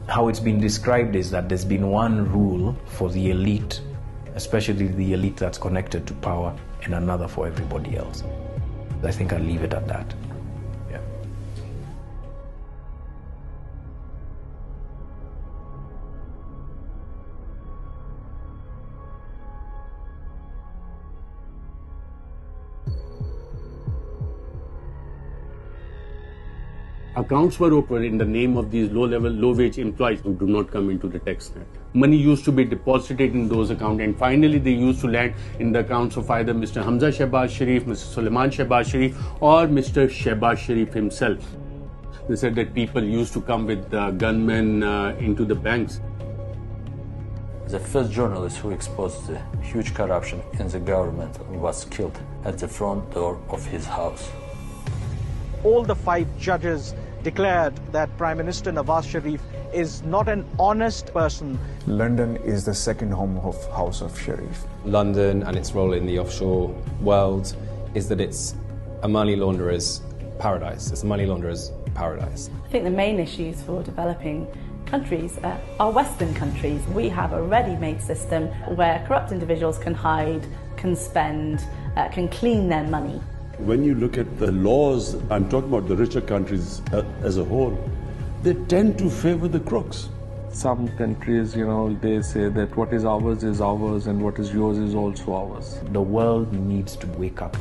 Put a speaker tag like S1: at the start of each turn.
S1: How it's been described is that there's been one rule for the elite, especially the elite that's connected to power, and another for everybody else. I think I'll leave it at that. Yeah.
S2: Accounts were opened in the name of these low-level, low-wage employees who do not come into the tax net. Money used to be deposited in those accounts, and finally they used to land in the accounts of either Mr. Hamza Shehbaz Sharif, Mr. Sulaiman Shehbaz Sharif, or Mr. Shehbaz Sharif himself. They said that people used to come with gunmen into the banks.
S3: The first journalist who exposed the huge corruption in the government was killed at the front door of his house.
S4: All the 5 judges declared that Prime Minister Nawaz Sharif is not an honest person.
S5: London is the second home of House of Sharif.
S6: London and its role in the offshore world is that it's a money launderer's paradise. It's a money launderer's paradise.
S7: I think the main issues for developing countries are Western countries. We have a ready-made system where corrupt individuals can hide, can spend, can clean their money.
S8: When you look at the laws, I'm talking about the richer countries as a whole, they tend to favor the crooks.
S9: Some countries, they say that what is ours and what is yours is also ours.
S1: The world needs to wake up.